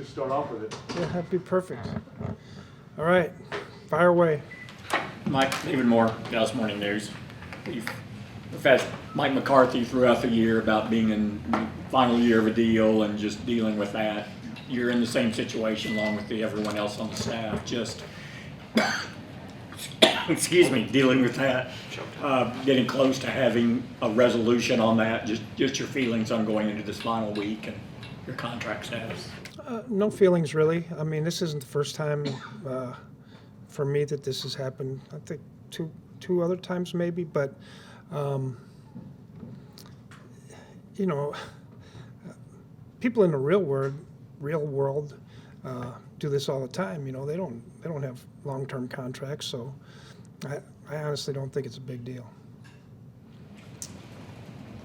just start off with it. Yeah, that'd be perfect. All right, fire away. Mike, even more Dallas Morning News. We've had Mike McCarthy throughout the year about being in the final year of a deal and just dealing with that. You're in the same situation along with everyone else on the staff, just, excuse me, dealing with that, getting close to having a resolution on that, just your feelings on going into this final week and your contract status. No feelings really. I mean, this isn't the first time for me that this has happened. I think two other times maybe, but you know, people in the real world do this all the time. You know, they don't have long-term contracts, so I honestly don't think it's a big deal.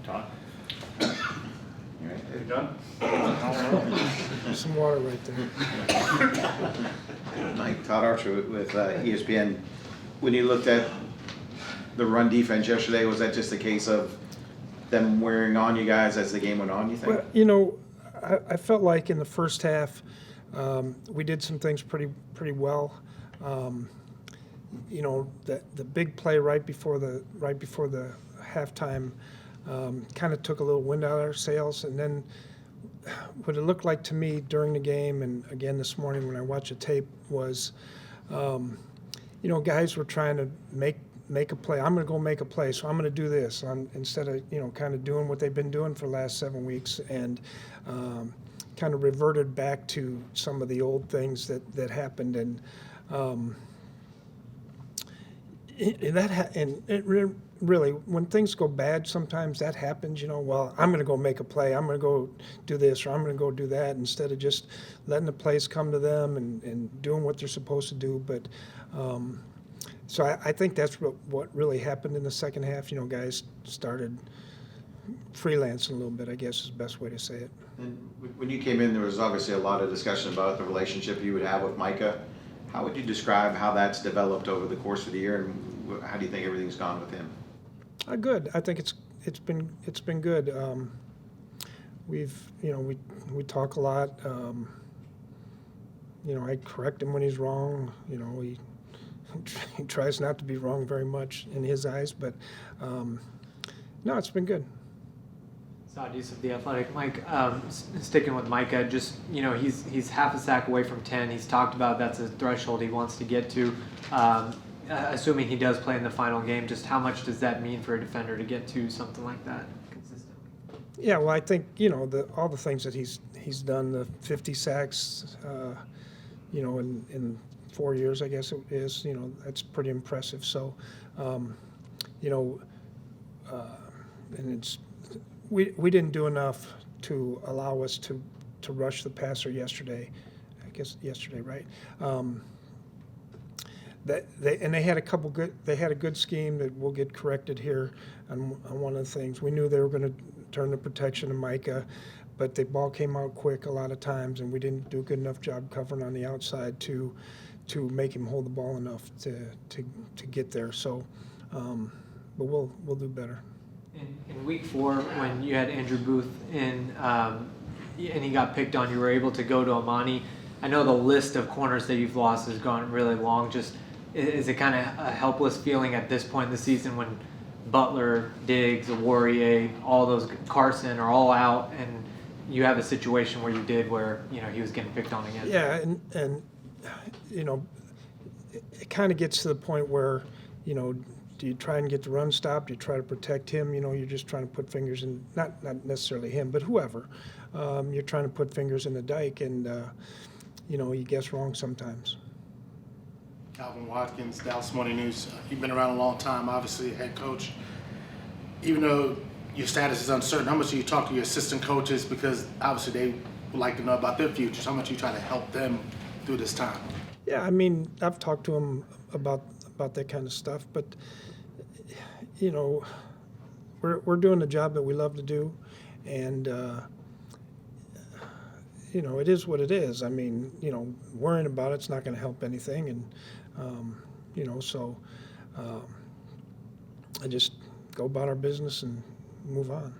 Todd? Are you done? There's some water right there. Mike, Todd Archer with ESPN. When you looked at the run defense yesterday, was that just a case of them wearing on you guys as the game went on, you think? Well, you know, I felt like in the first half we did some things pretty well. You know, the big play right before the halftime kind of took a little wind out of our sails, and then what it looked like to me during the game and again this morning when I watched the tape was, you know, guys were trying to make a play. I'm going to go make a play, so I'm going to do this instead of, you know, kind of doing what they've been doing for the last 7 weeks, and kind of reverted back to some of the old things that happened, and really, when things go bad, sometimes that happens. You know, well, I'm going to go make a play. I'm going to go do this, or I'm going to go do that, instead of just letting the plays come to them and doing what they're supposed to do. But so I think that's what really happened in the second half. You know, guys started freelancing a little bit, I guess is the best way to say it. And when you came in, there was obviously a lot of discussion about the relationship you would have with Micah. How would you describe how that's developed over the course of the year, and how do you think everything's gone with him? Good. I think it's been good. We talk a lot. You know, I correct him when he's wrong. You know, he tries not to be wrong very much in his eyes, but no, it's been good. Osa of The Athletic. Mike, sticking with Micah, just, you know, he's half a sack away from 10. He's talked about that's a threshold he wants to get to. Assuming he does play in the final game, just how much does that mean for a defender to get to something like that consistently? Yeah, well, I think, you know, all the things that he's done, the 50 sacks, you know, in 4 years, I guess it is, you know, that's pretty impressive. So, you know, and we didn't do enough to allow us to rush the passer yesterday. I guess yesterday, right? They had a good scheme that will get corrected here on one of the things. We knew they were going to turn the protection to Micah, but the ball came out quick a lot of times, and we didn't do a good enough job covering on the outside to make him hold the ball enough to get there. So, but we'll do better. In week 4, when you had Andrew Booth in and he got picked on, you were able to go to Amani. I know the list of corners that you've lost has gone really long. Just is it kind of a helpless feeling at this point in the season when Butler, Diggs, Warrior, all those, Carson are all out, and you have a situation where you did where, you know, he was getting picked on again? Yeah, and you know, it kind of gets to the point where, you know, do you try and get the run stopped? Do you try to protect him? You know, you're just trying to put fingers in, not necessarily him, but whoever. You're trying to put fingers in the dike, and you know, you guess wrong sometimes. Calvin Watkins, Dallas Morning News. You've been around a long time, obviously, head coach. Even though your status is uncertain, how much do you talk to your assistant coaches? Because obviously they would like to know about their futures. How much you try to help them through this time? Yeah, I mean, I've talked to them about that kind of stuff, but you know, we're doing the job that we love to do, and you know, it is what it is. I mean, you know, worrying about it's not going to help anything, and you know, so I just go about our business and move on.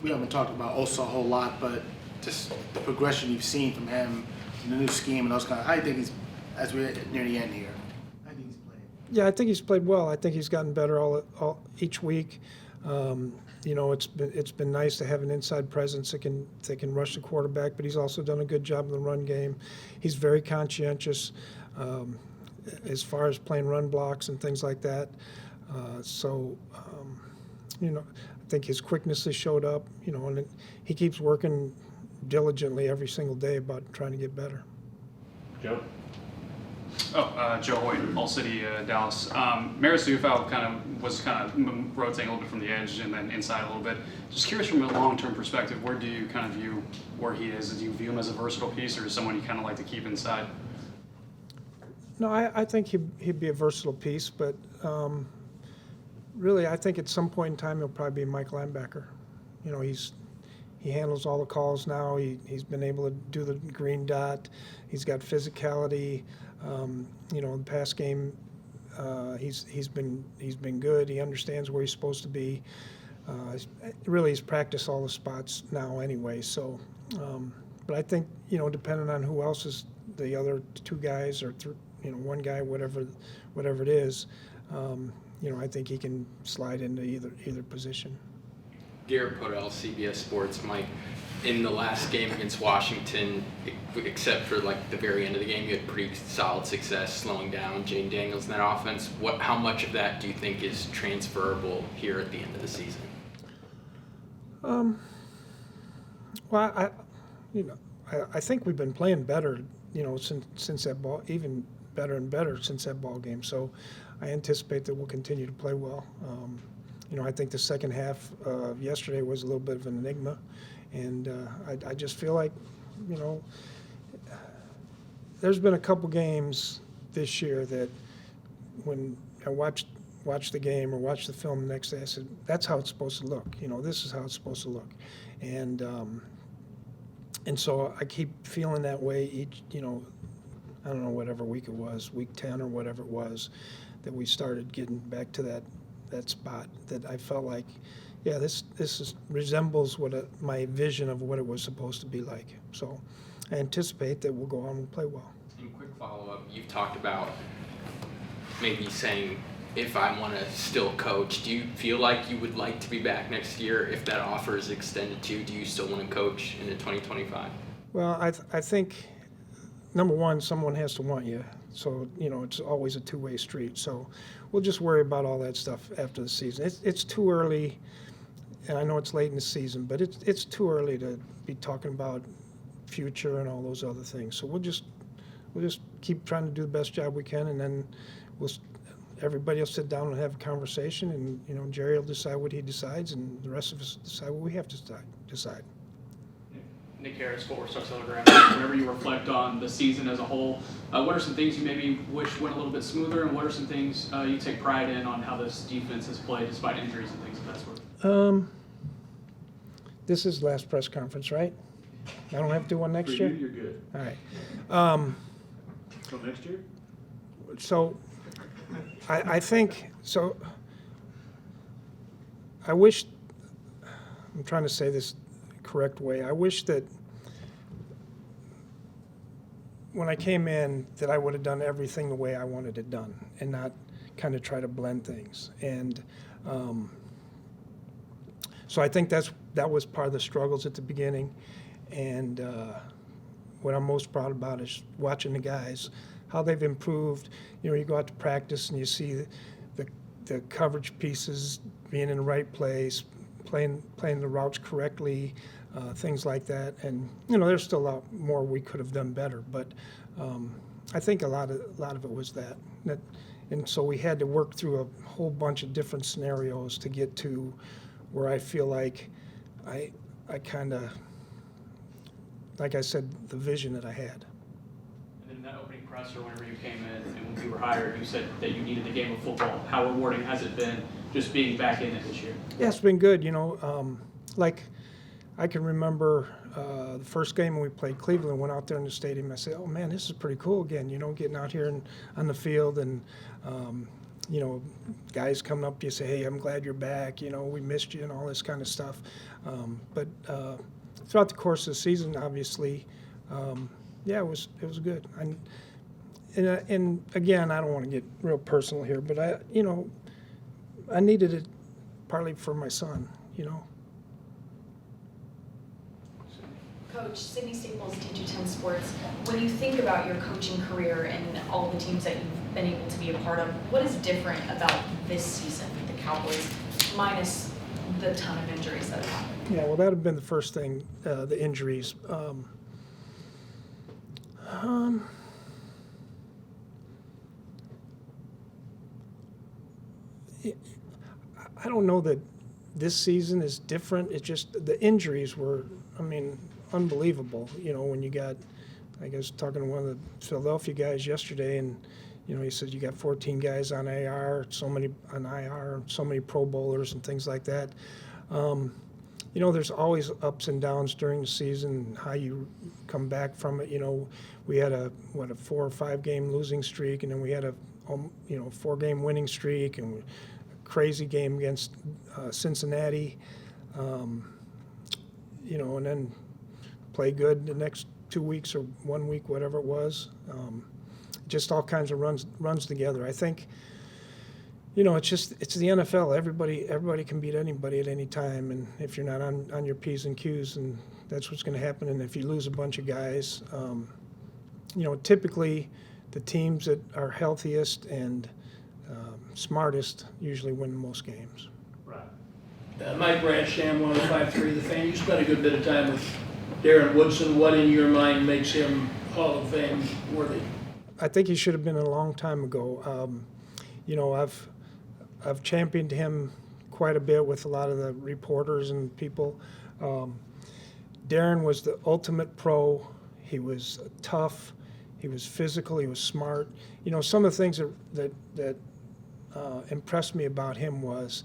We haven't talked about Osa a whole lot, but just the progression you've seen from him, the new scheme and those kind of, how do you think he's, as we're near the end here, how do you think he's playing? Yeah, I think he's played well. I think he's gotten better each week. You know, it's been nice to have an inside presence that can rush the quarterback, but he's also done a good job in the run game. He's very conscientious as far as playing run blocks and things like that. You know, I think his quickness has showed up. You know, and he keeps working diligently every single day about trying to get better. Joe? Joe Hoyt, All City, Dallas. Maris Ufal was rotating a little bit from the edge and then inside a little bit. Just curious from a long-term perspective, where do you kind of view where he is? Do you view him as a versatile piece, or is someone you kind of like to keep inside? No, I think he'd be a versatile piece, but really I think at some point in time he'll probably be a Mike linebacker. You know, he handles all the calls now. He's been able to do the green dot. He's got physicality. You know, in the past game, he's been good. He understands where he's supposed to be. Really, he's practiced all the spots now anyway. So, but I think, you know, depending on who else is the other two guys or you know, one guy, whatever it is, you know, I think he can slide into either position. Garrett Podell, CBS Sports. Mike, in the last game against Washington, except for like the very end of the game, you had pretty solid success slowing down Jane Daniels in that offense. How much of that do you think is transferable here at the end of the season? Well, I think we've been playing better, you know, since that ball, even better and better since that ball game. So I anticipate that we'll continue to play well. You know, I think the second half of yesterday was a little bit of an enigma, and I just feel like, you know, there's been a couple games this year that when I watched the game or watched the film the next day, I said, that's how it's supposed to look. You know, this is how it's supposed to look. And so I keep feeling that way each, you know, I don't know, whatever week it was, week 10 or whatever it was, that we started getting back to that spot that I felt like, yeah, this resembles my vision of what it was supposed to be like. So I anticipate that we'll go on and play well. And quick follow-up, you've talked about maybe saying, if I want to still coach, do you feel like you would like to be back next year? If that offer is extended to you, do you still want to coach into 2025? Well, I think, number one, someone has to want you. So, you know, it's always a two-way street. So we'll just worry about all that stuff after the season. It's too early, and I know it's late in the season, but it's too early to be talking about future and all those other things. So we'll just keep trying to do the best job we can, and then everybody will sit down and have a conversation, and, you know, Jerry will decide what he decides, and the rest of us decide what we have to decide. Nick Harris, Fort Worth Stars Telegram. Whenever you reflect on the season as a whole, what are some things you maybe wish went a little bit smoother, and what are some things you take pride in on how this defense has played despite injuries and things of that sort? This is last press conference, right? I don't have to do one next year? You're good. All right. So next year? So I think, so I wish, I'm trying to say this correct way, I wish that when I came in that I would have done everything the way I wanted it done and not kind of try to blend things. And so I think that was part of the struggles at the beginning. And what I'm most proud about is watching the guys, how they've improved. You know, you go out to practice and you see the coverage pieces being in the right place, playing the routes correctly, things like that. And, you know, there's still a lot more we could have done better, but I think a lot of it was that. And so we had to work through a whole bunch of different scenarios to get to where I feel like I kind of, like I said, the vision that I had. And then in that opening presser, whenever you came in and when you were hired, you said that you needed the game of football. How rewarding has it been just being back in it this year? Yeah, it's been good. You know, like I can remember the first game when we played Cleveland, went out there in the stadium. I said, oh, man, this is pretty cool again, you know, getting out here on the field and, you know, guys coming up to you say, hey, I'm glad you're back. You know, we missed you and all this kind of stuff. But throughout the course of the season, obviously, yeah, it was good. And again, I don't want to get real personal here, but I needed it partly for my son, Coach, Sydney Staples teaches 10 sports. When you think about your coaching career and all the teams that you've been able to be a part of, what is different about this season with the Cowboys, minus the ton of injuries that have happened? Yeah, well, that would have been the first thing, the injuries. I don't know that this season is different. It's just the injuries were, unbelievable. When you got, I guess, talking to one of the Philadelphia guys yesterday, and he said you got 14 guys on IR, so many Pro Bowlers and things like that. There's always ups and downs during the season, how you come back from it. We had a 4 or 5 game losing streak, and then we had a 4 game winning streak, and a crazy game against Cincinnati. And then play good the next 2 weeks or 1 week, whatever it was. Just all kinds of runs together. I think, it's the NFL. Everybody can beat anybody at any time, and if you're not on your P's and Q's, and that's what's going to happen. And if you lose a bunch of guys, typically the teams that are healthiest and smartest usually win most games. Right. Mike Bransham, 105.3 The Fan. You spent a good bit of time with Darren Woodson. What in your mind makes him Hall of Fame worthy? I think he should have been a long time ago. I've championed him quite a bit with a lot of the reporters and people. Darren was the ultimate pro. He was tough. He was physical. He was smart. Some of the things that impressed me about him was,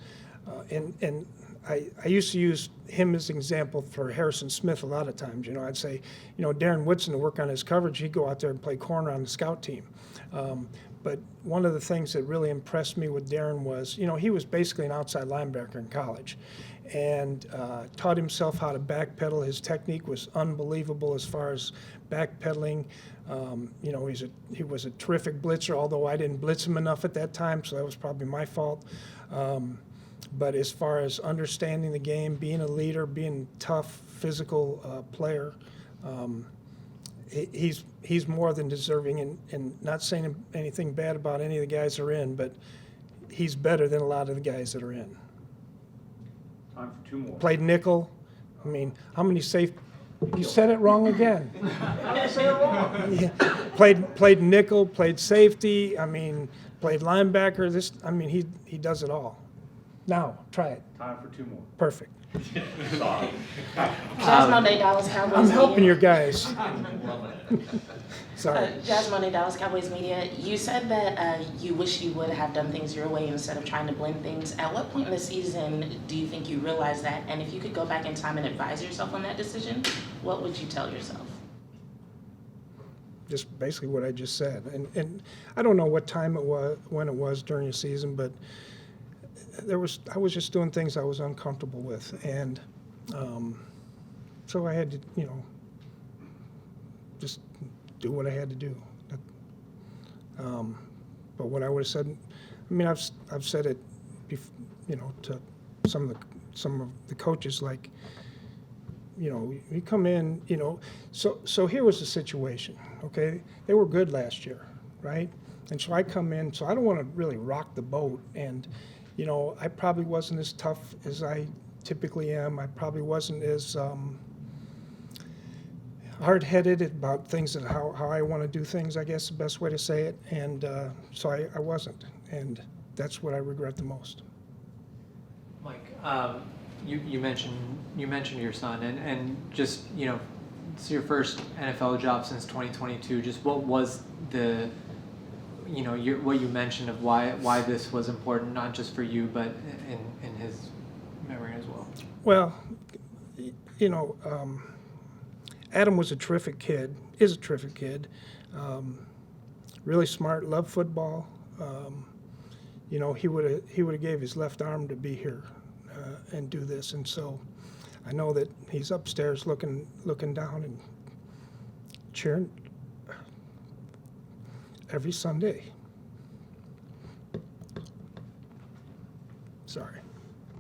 and I used to use him as an example for Harrison Smith a lot of times. I'd say, Darren Woodson, to work on his coverage, he'd go out there and play corner on the scout team. But one of the things that really impressed me with Darren was, he was basically an outside linebacker in college, and taught himself how to backpedal. His technique was unbelievable as far as backpedaling. He was a terrific blitzer, although I didn't blitz him enough at that time, so that was probably my fault. But as far as understanding the game, being a leader, being a tough, physical player, he's more than deserving, and not saying anything bad about any of the guys that are in, but he's better than a lot of the guys that are in. Time for 2 more. Played nickel. How many safe? You said it wrong again. How did I say it wrong? Yeah. Played nickel, played safety. Played linebacker. He does it all. Now, try it. Time for 2 more. Perfect. Sorry. Jasmine Dallas Cowboys. I'm helping Media. your guys. Sorry. Jasmine Dallas Cowboys Media. You said that you wish you would have done things your way instead of trying to blend things. At what point in the season do you think you realized that? And if you could go back in time and advise yourself on that decision, what would you tell yourself? Just basically what I just said. And I don't know what time it was, when it was during the season, but I was just doing things I was uncomfortable with, and so I had to, just do what I had to do. But what I would have said, I've said it, to some of the coaches, like, you come in, so here was the situation, okay? They were good last year, right? And so I come in, so I don't want to really rock the boat, and I probably wasn't as tough as I typically am. I probably wasn't as hard-headed about things and how I want to do things, I guess the best way to say it. And so I wasn't. And that's what I regret the most. Mike, you mentioned your son, and just it's your first NFL job since 2022. Just what was the what you mentioned of why this was important, not just for you, but in his memory as well. Well, Adam was a terrific kid, is a terrific kid, really smart, loved football. He would have gave his left arm to be here and do this, and so I know that he's upstairs looking down and cheering every Sunday. Sorry.